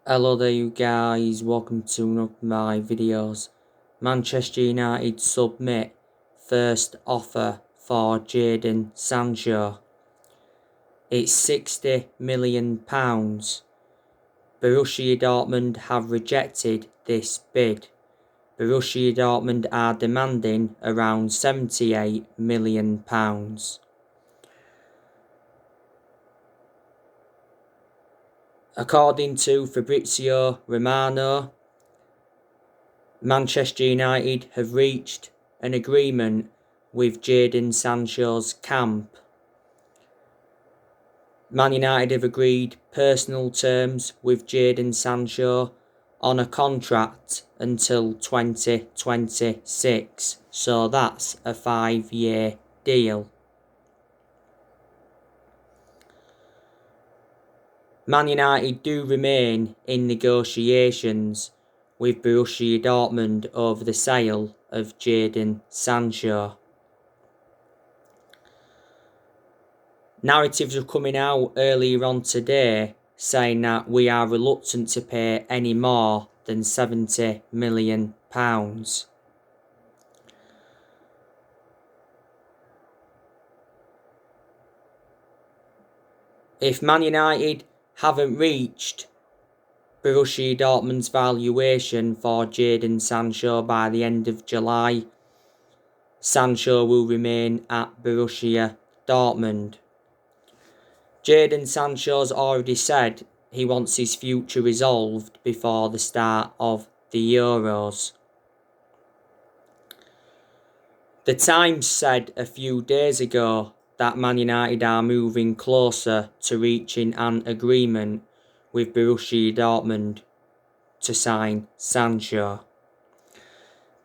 Hello there you guys, welcome to one of my videos. Manchester United submit first offer for Jadon Sancho. It's £60 million. Borussia Dortmund have rejected this bid. Borussia Dortmund are demanding around £78 million. According to Fabrizio Romano, Manchester United have reached an agreement with Jadon Sancho's camp. Man United have agreed personal terms with Jadon Sancho on a contract until 2026, so that's a 5-year deal. Man United do remain in negotiations with Borussia Dortmund over the sale of Jadon Sancho. Narratives are coming out earlier on today saying that we are reluctant to pay any more than £70 million. If Man United haven't reached Borussia Dortmund's valuation for Jadon Sancho by the end of July, Sancho will remain at Borussia Dortmund. Jadon Sancho's already said he wants his future resolved before the start of the Euros. The Times said a few days ago that Man United are moving closer to reaching an agreement with Borussia Dortmund to sign Sancho.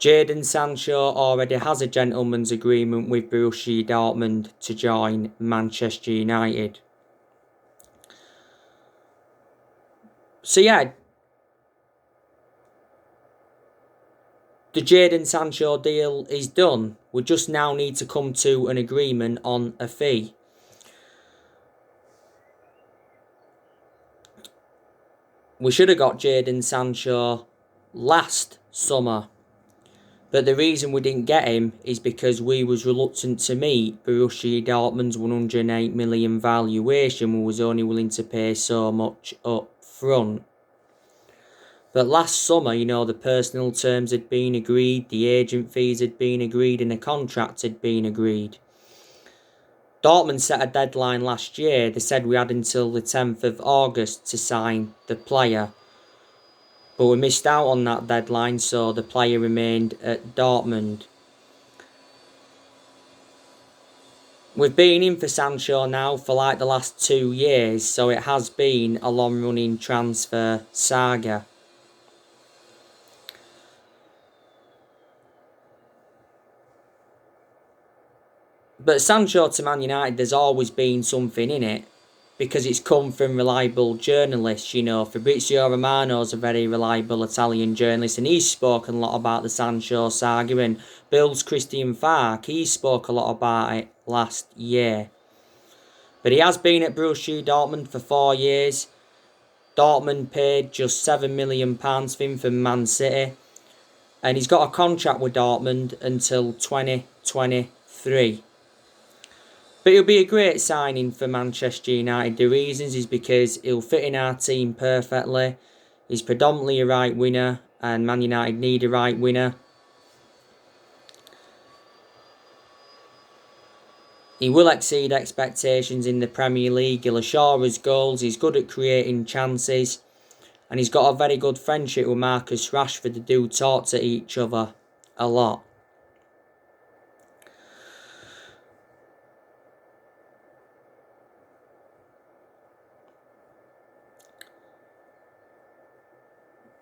Jadon Sancho already has a gentleman's agreement with Borussia Dortmund to join Manchester United. So yeah, the Jadon Sancho deal is done. We just now need to come to an agreement on a fee. We should have got Jadon Sancho last summer. But the reason we didn't get him is because we was reluctant to meet Borussia Dortmund's 108 million valuation. We was only willing to pay so much up front. But last summer, the personal terms had been agreed, the agent fees had been agreed, and the contract had been agreed. Dortmund set a deadline last year. They said we had until the 10th of August to sign the player. But we missed out on that deadline, so the player remained at Dortmund. We've been in for Sancho now for like the last 2 years, so it has been a long-running transfer saga. But Sancho to Man United, there's always been something in it, because it's come from reliable journalists. Fabrizio Romano's a very reliable Italian journalist, and he's spoken a lot about the Sancho saga, and Bill's Christian Fark, he spoke a lot about it last year. But he has been at Borussia Dortmund for 4 years. Dortmund paid just £7 million for him from Man City, and he's got a contract with Dortmund until 2023. But he'll be a great signing for Manchester United. The reasons is because he'll fit in our team perfectly. He's predominantly a right winger, and Man United need a right winger. He will exceed expectations in the Premier League. He'll assure us goals. He's good at creating chances. And he's got a very good friendship with Marcus Rashford. They do talk to each other a lot.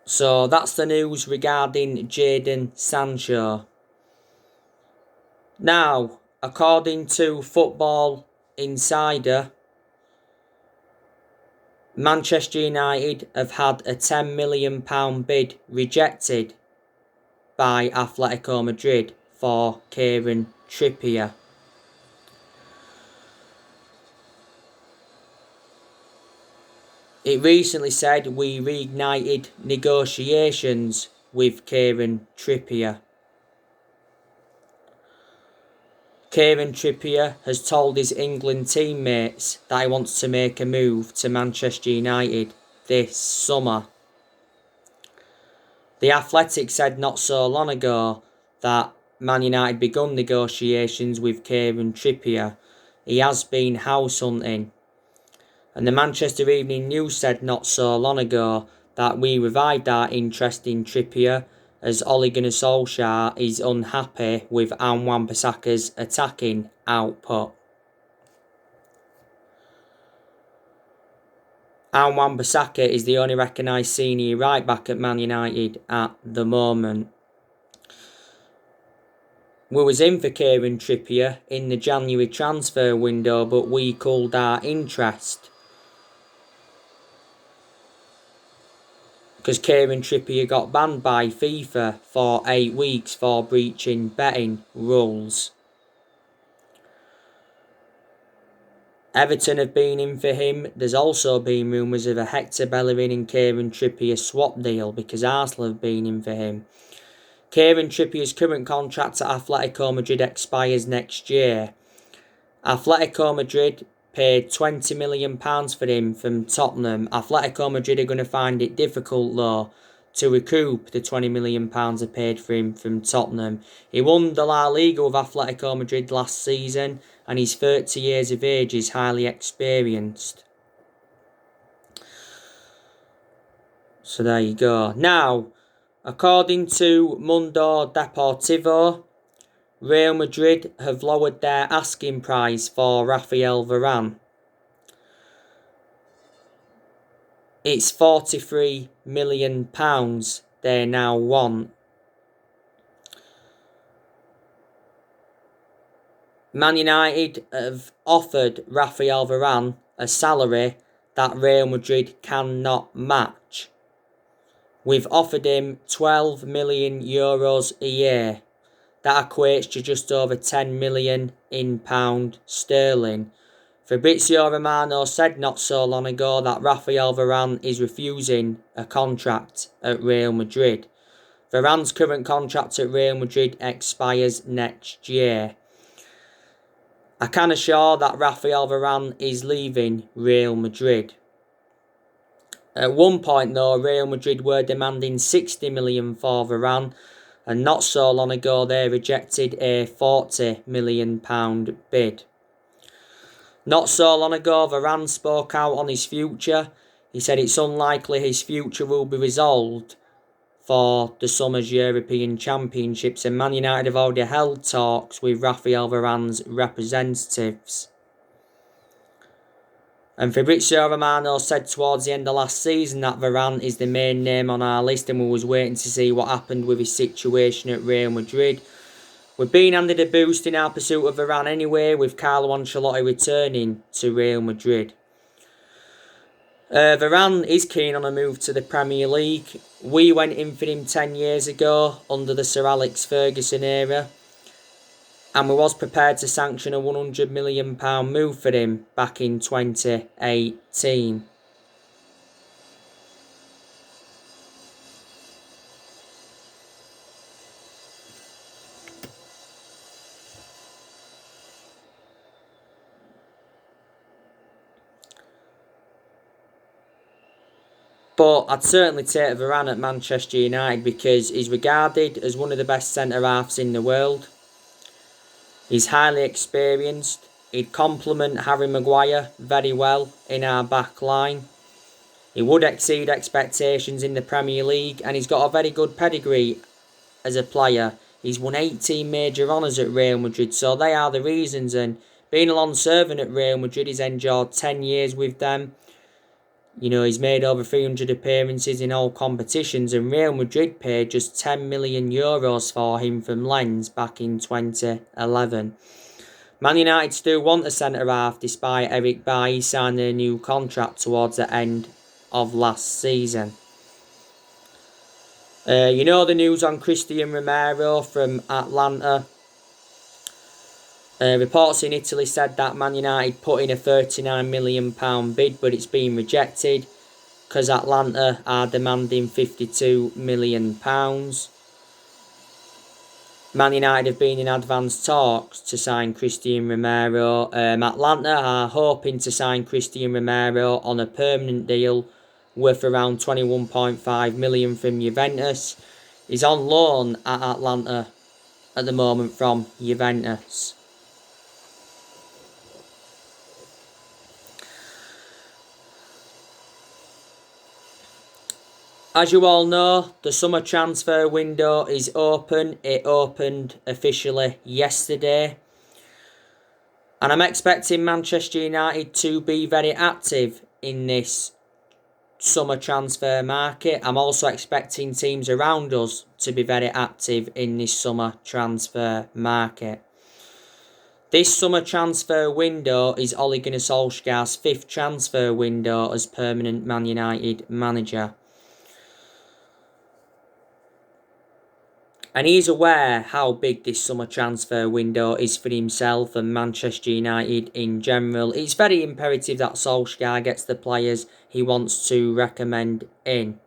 So that's the news regarding Jadon Sancho. Now, according to Football Insider, Manchester United have had a £10 million bid rejected by Atletico Madrid for Kieran Trippier. It recently said we reignited negotiations with Kieran Trippier. Kieran Trippier has told his England teammates that he wants to make a move to Manchester United this summer. The Athletic said not so long ago that Man United begun negotiations with Kieran Trippier. He has been house hunting. And the Manchester Evening News said not so long ago that we revived our interest in Trippier as Ole Gunnar Solskjaer is unhappy with Wan-Bissaka's attacking output. Wan-Bissaka is the only recognised senior right back at Man United at the moment. We was in for Kieran Trippier in the January transfer window, but we culled our interest because Kieran Trippier got banned by FIFA for 8 weeks for breaching betting rules. Everton have been in for him. There's also been rumours of a Hector Bellerin and Kieran Trippier swap deal because Arsenal have been in for him. Kieran Trippier's current contract at Atletico Madrid expires next year. Atletico Madrid paid £20 million for him from Tottenham. Atletico Madrid are going to find it difficult though to recoup the £20 million they paid for him from Tottenham. He won the La Liga with Atletico Madrid last season and he's 30 years of age, he's highly experienced. So there you go. Now, according to Mundo Deportivo, Real Madrid have lowered their asking price for Rafael Varane. It's £43 million they now want. Man United have offered Rafael Varane a salary that Real Madrid cannot match. We've offered him €12 million a year. That equates to just over 10 million in pound sterling. Fabrizio Romano said not so long ago that Rafael Varane is refusing a contract at Real Madrid. Varane's current contract at Real Madrid expires next year. I can assure that Rafael Varane is leaving Real Madrid. At one point though, Real Madrid were demanding 60 million for Varane, and not so long ago they rejected a £40 million bid. Not so long ago, Varane spoke out on his future. He said it's unlikely his future will be resolved for the summer's European Championships, and Man United have already held talks with Rafael Varane's representatives. And Fabrizio Romano said towards the end of last season that Varane is the main name on our list and we was waiting to see what happened with his situation at Real Madrid. We've been handed a boost in our pursuit of Varane anyway, with Carlo Ancelotti returning to Real Madrid. Varane is keen on a move to the Premier League. We went in for him 10 years ago under the Sir Alex Ferguson era, and we was prepared to sanction a £100 million move for him back in 2018. But I'd certainly take Varane at Manchester United because he's regarded as one of the best centre-halves in the world. He's highly experienced. He'd complement Harry Maguire very well in our back line. He would exceed expectations in the Premier League, and he's got a very good pedigree as a player. He's won 18 major honours at Real Madrid, so they are the reasons. And being a long servant at Real Madrid, he's endured 10 years with them. You know, he's made over 300 appearances in all competitions, and Real Madrid paid just €10 million for him from Lens back in 2011. Man United still want a centre-half despite Eric Bailly signing a new contract towards the end of last season. You know the news on Cristian Romero from Atlanta. Reports in Italy said that Man United put in a £39 million bid, but it's been rejected. because Atlanta are demanding £52 million. Man United have been in advanced talks to sign Christian Romero. Atlanta are hoping to sign Christian Romero on a permanent deal worth around $21.5 million from Juventus. He's on loan at Atlanta at the moment from Juventus. As you all know, the summer transfer window is open. It opened officially yesterday. And I'm expecting Manchester United to be very active in this summer transfer market. I'm also expecting teams around us to be very active in this summer transfer market. This summer transfer window is Ole Gunnar Solskjaer's 5th transfer window as permanent Man United manager. And he's aware how big this summer transfer window is for himself and Manchester United in general. It's very imperative that Solskjaer gets the players he wants to recommend in.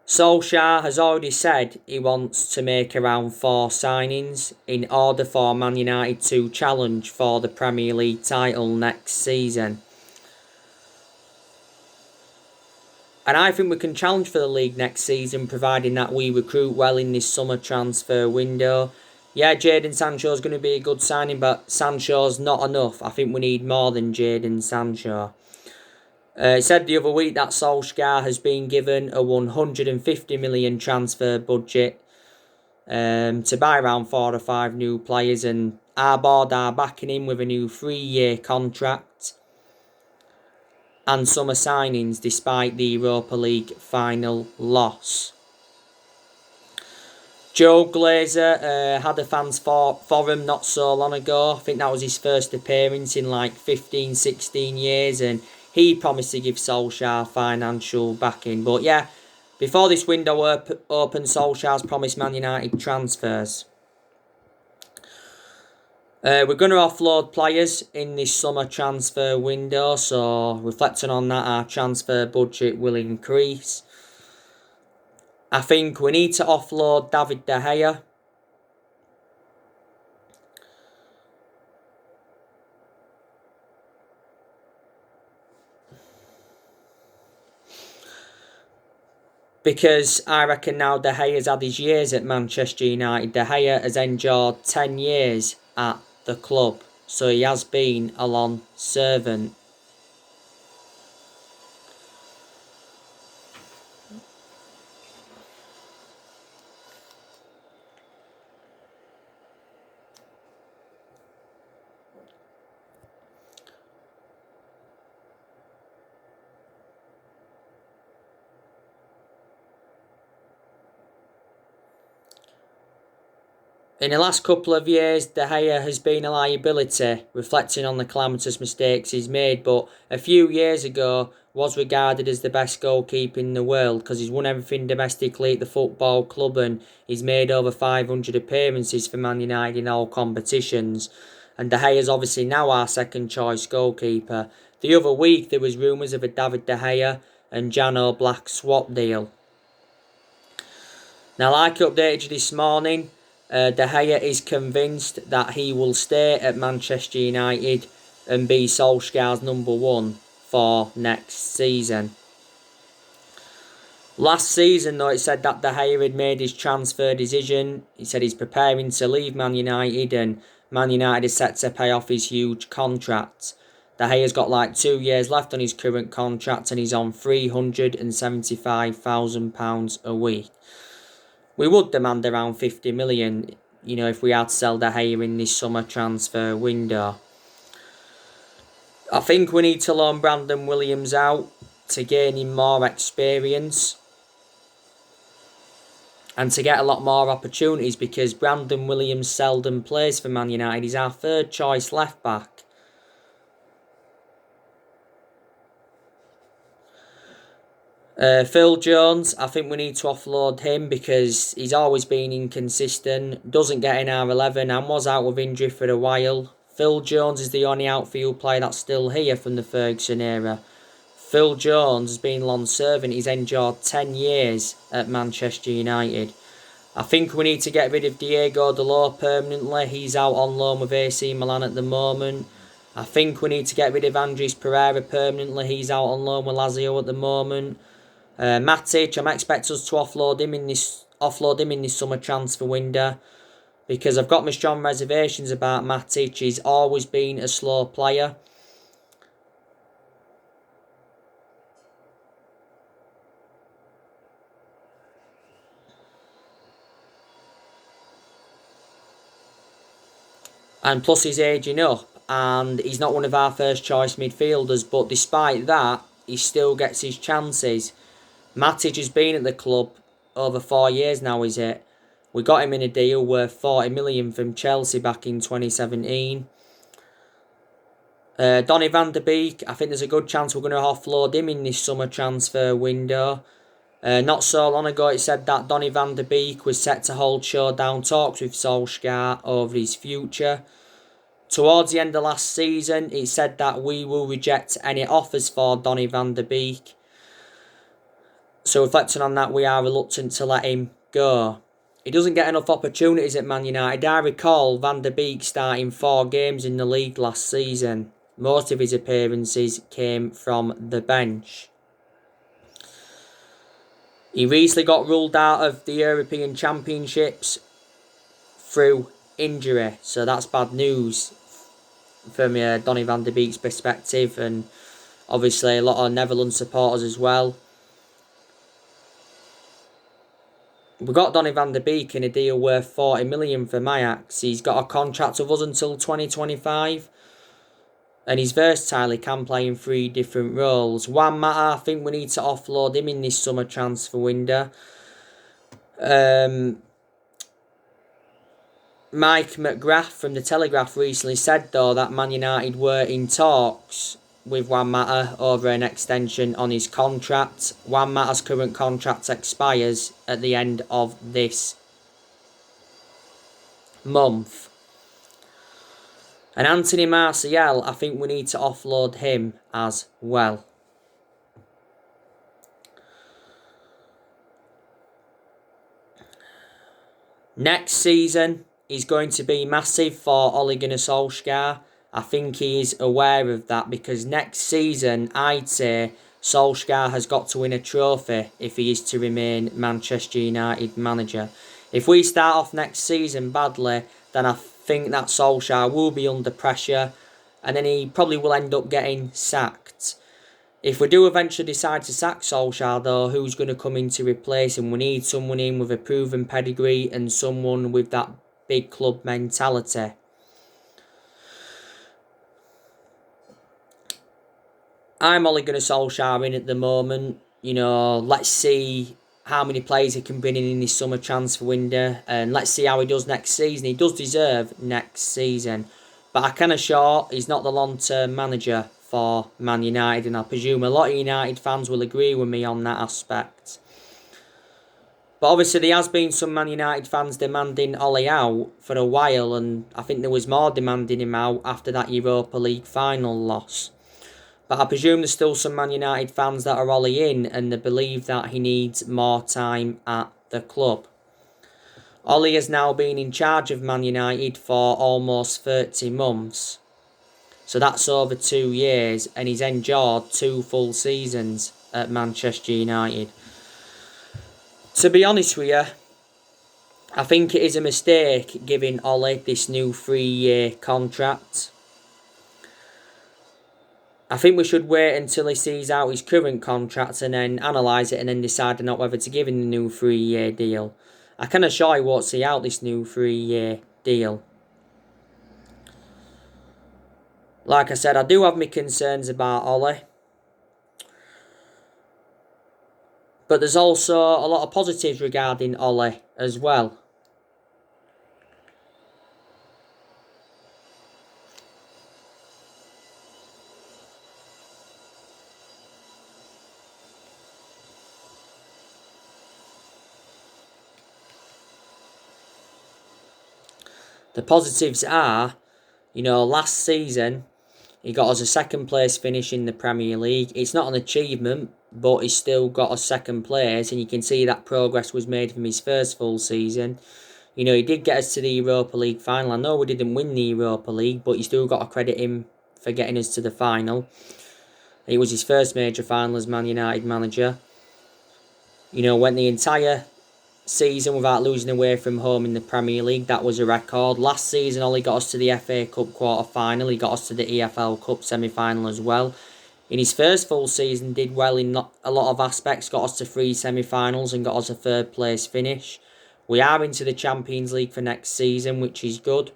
Solskjaer has already said he wants to make around 4 signings in order for Man United to challenge for the Premier League title next season. And I think we can challenge for the league next season, providing that we recruit well in this summer transfer window. Yeah, Jadon Sancho is going to be a good signing, but Sancho's not enough. I think we need more than Jadon Sancho. It said the other week that Solskjaer has been given a 150 million transfer budget to buy around 4 or 5 new players, and our board are backing him with a new 3-year contract and summer signings despite the Europa League final loss. Joe Glazer had a fans forum not so long ago. I think that was his first appearance in like 15-16 years, and he promised to give Solskjaer financial backing. But yeah, before this window opened, Solskjaer's promised Man United transfers. We're going to offload players in this summer transfer window, so reflecting on that, our transfer budget will increase. I think we need to offload David De Gea. Because I reckon now De Gea's had his years at Manchester United. De Gea has endured 10 years at the club, so he has been a long servant. In the last couple of years, De Gea has been a liability, reflecting on the calamitous mistakes he's made, but a few years ago was regarded as the best goalkeeper in the world because he's won everything domestically at the football club and he's made over 500 appearances for Man United in all competitions. And De Gea is obviously now our second choice goalkeeper. The other week there was rumours of a David De Gea and Jan Oblak swap deal. Now, like I updated you this morning, De Gea is convinced that he will stay at Manchester United and be Solskjaer's number 1 for next season. Last season, though, it said that De Gea had made his transfer decision. He said he's preparing to leave Man United and Man United is set to pay off his huge contract. De Gea's got like 2 years left on his current contract and he's on £375,000 a week. We would demand around 50 million, if we had to sell De Gea in this summer transfer window. I think we need to loan Brandon Williams out to gain him more experience and to get a lot more opportunities because Brandon Williams seldom plays for Man United. He's our 3rd choice left back. Phil Jones, I think we need to offload him because he's always been inconsistent, doesn't get in our 11 and was out with injury for a while. Phil Jones is the only outfield player that's still here from the Ferguson era. Phil Jones has been long serving, he's endured 10 years at Manchester United. I think we need to get rid of Diego Dalot permanently, he's out on loan with AC Milan at the moment. I think we need to get rid of Andres Pereira permanently, he's out on loan with Lazio at the moment. Matic, I'm expecting us to offload him in this summer transfer window because I've got my strong reservations about Matic. He's always been a slow player. And plus he's aging up and he's not one of our first choice midfielders, but despite that, he still gets his chances. Matic has been at the club over 4 years now, is it? We got him in a deal worth 40 million from Chelsea back in 2017. Donny van der Beek, I think there's a good chance we're going to offload him in this summer transfer window. Not so long ago it said that Donny van der Beek was set to hold showdown talks with Solskjaer over his future. Towards the end of last season, it said that we will reject any offers for Donny van der Beek. So reflecting on that, we are reluctant to let him go. He doesn't get enough opportunities at Man United. I recall Van der Beek starting 4 games in the league last season. Most of his appearances came from the bench. He recently got ruled out of the European Championships through injury. So that's bad news from Donny van der Beek's perspective. And obviously a lot of Netherlands supporters as well. We got Donny van der Beek in a deal worth 40 million from Ajax. He's got a contract with us until 2025. And he's versatile, he can play in 3 different roles. Juan Mata, I think we need to offload him in this summer transfer window. Mike McGrath from The Telegraph recently said, though, that Man United were in talks with Juan Mata over an extension on his contract. Juan Mata's current contract expires at the end of this month. And Anthony Martial, I think we need to offload him as well. Next season is going to be massive for Ole Gunnar Solskjaer. I think he is aware of that because next season, I'd say Solskjaer has got to win a trophy if he is to remain Manchester United manager. If we start off next season badly, then I think that Solskjaer will be under pressure and then he probably will end up getting sacked. If we do eventually decide to sack Solskjaer though, who's going to come in to replace him? We need someone in with a proven pedigree and someone with that big club mentality. I'm Ole Gunnar Solskjaer in at the moment. You know, let's see how many players he can bring in this summer transfer window. And let's see how he does next season. He does deserve next season. But I can assure he's not the long-term manager for Man United. And I presume a lot of United fans will agree with me on that aspect. But obviously there has been some Man United fans demanding Ole out for a while. And I think there was more demanding him out after that Europa League final loss. But I presume there's still some Man United fans that are Ole in and they believe that he needs more time at the club. Ole has now been in charge of Man United for almost 30 months. So that's over 2 years and he's endured 2 full seasons at Manchester United. To be honest with you, I think it is a mistake giving Ole this new 3-year contract. I think we should wait until he sees out his current contract and then analyse it and then decide not whether to give him the new 3-year deal. I can assure he won't see out this new 3-year deal. Like I said, I do have my concerns about Ole. But there's also a lot of positives regarding Ole as well. The positives are, last season he got us a second place finish in the Premier League. It's not an achievement, but he's still got us second place, and you can see that progress was made from his first full season. He did get us to the Europa League final. I know we didn't win the Europa League, but you still got to credit him for getting us to the final. It was his first major final as Man United manager. Went the entire season without losing away from home in the Premier League. That was a record. Last season, Ollie got us to the FA Cup quarter-final. He got us to the EFL Cup semi-final as well. In his first full season, did well in a lot of aspects. Got us to 3 semi-finals and got us a third place finish. We are into the Champions League for next season, which is good.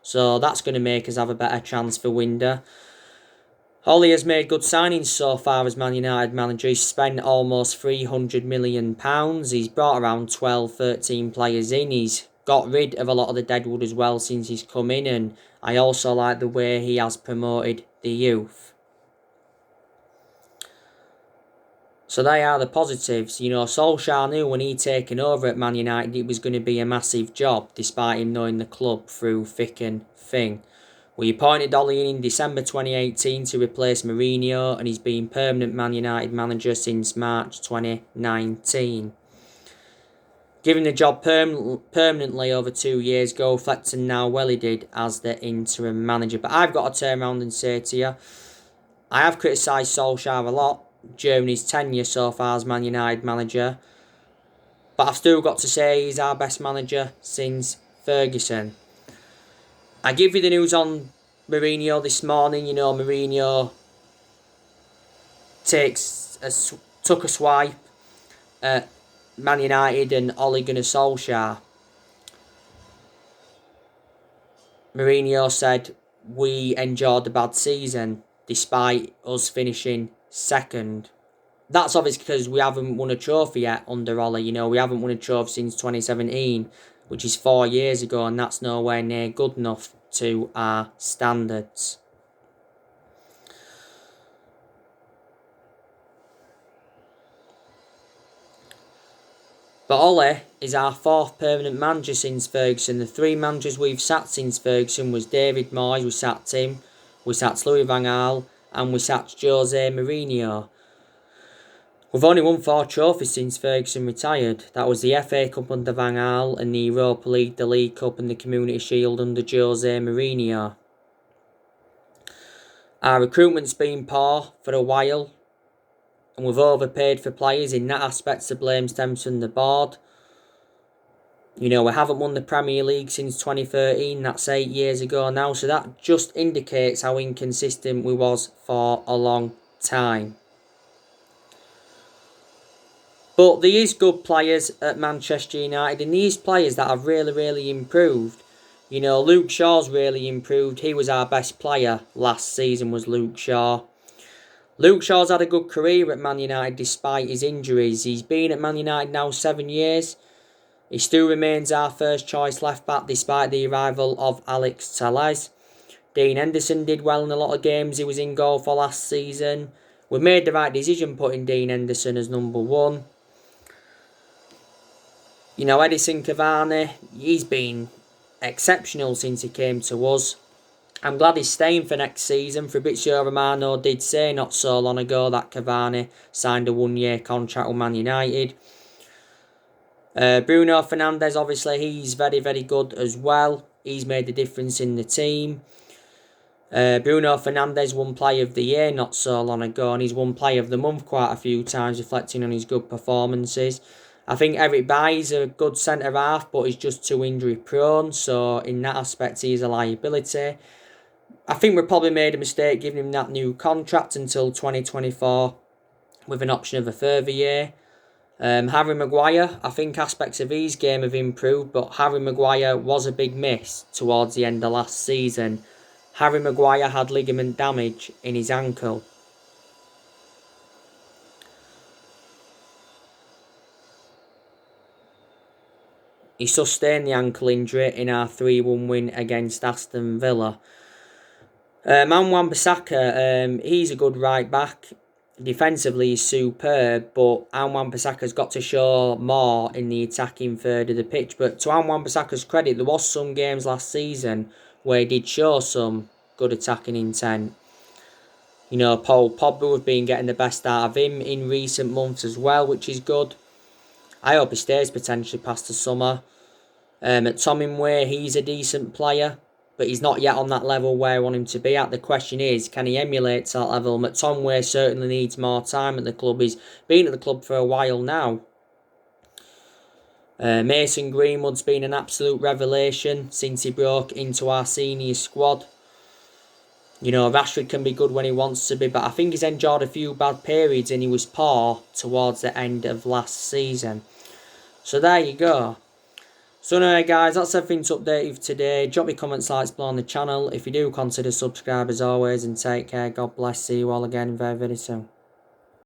So that's going to make us have a better chance for Winder. Ollie has made good signings so far as Man United manager. He's spent almost £300 million. He's brought around 12, 13 players in. He's got rid of a lot of the deadwood as well since he's come in. And I also like the way he has promoted the youth. So they are the positives. Solskjaer knew when he taken over at Man United it was going to be a massive job, despite him knowing the club through thick and thin. We appointed Ollie in December 2018 to replace Mourinho, and he's been permanent Man United manager since March 2019. Given the job permanently over 2 years ago, reflecting now well he did as the interim manager. But I've got to turn around and say to you, I have criticised Solskjaer a lot during his tenure so far as Man United manager, but I've still got to say he's our best manager since Ferguson. I give you the news on Mourinho this morning. Mourinho took a swipe at Man United and Ole Gunnar Solskjaer. Mourinho said, we endured a bad season despite us finishing second. That's obviously because we haven't won a trophy yet under Ole. We haven't won a trophy since 2017, which is 4 years ago, and that's nowhere near good enough to our standards. But Ole is our 4th permanent manager since Ferguson. The 3 managers we've sat since Ferguson was David Moyes, we sacked him, we sacked Louis van Gaal, and we sacked Jose Mourinho. We've only won 4 trophies since Ferguson retired. That was the FA Cup under Van Gaal and the Europa League, the League Cup and the Community Shield under Jose Mourinho. Our recruitment's been poor for a while, and we've overpaid for players. In that aspect, the blame stems from the board. We haven't won the Premier League since 2013. That's 8 years ago now. So that just indicates how inconsistent we was for a long time. But there is good players at Manchester United, and these players that have really, really improved. Luke Shaw's really improved. He was our best player last season, was Luke Shaw. Luke Shaw's had a good career at Man United despite his injuries. He's been at Man United now 7 years. He still remains our first choice left back despite the arrival of Alex Telles. Dean Henderson did well in a lot of games he was in goal for last season. We made the right decision putting Dean Henderson as number 1. Edison Cavani, he's been exceptional since he came to us. I'm glad he's staying for next season. Fabrizio Romano did say not so long ago that Cavani signed a 1-year contract with Man United. Bruno Fernandes, obviously, he's very, very good as well. He's made a difference in the team. Bruno Fernandes won Player of the Year not so long ago, and he's won Player of the Month quite a few times, reflecting on his good performances. I think Eric Bailly's a good centre-half, but he's just too injury-prone, so in that aspect he's a liability. I think we probably made a mistake giving him that new contract until 2024 with an option of a further year. Harry Maguire, I think aspects of his game have improved, but Harry Maguire was a big miss towards the end of last season. Harry Maguire had ligament damage in his ankle. He sustained the ankle injury in our 3-1 win against Aston Villa. Wan-Bissaka, he's a good right back. Defensively, he's superb, but Wan-Bissaka's got to show more in the attacking third of the pitch. But to Wan-Bissaka's credit, there was some games last season where he did show some good attacking intent. You know, Paul Pogba have been getting the best out of him in recent months as well, which is good. I hope he stays potentially past the summer. At Tom Way, he's a decent player, but he's not yet on that level where I want him to be at. The question is, can he emulate that level? McTominay certainly needs more time at the club. He's been at the club for a while now. Mason Greenwood's been an absolute revelation since he broke into our senior squad. You know, Rashford can be good when he wants to be, but I think he's enjoyed a few bad periods and he was poor towards the end of last season. So there you go. So anyway guys, that's everything to update you for today. Drop me comments, likes below on the channel. If you do, consider subscribe as always, and take care. God bless. See you all again very, very soon.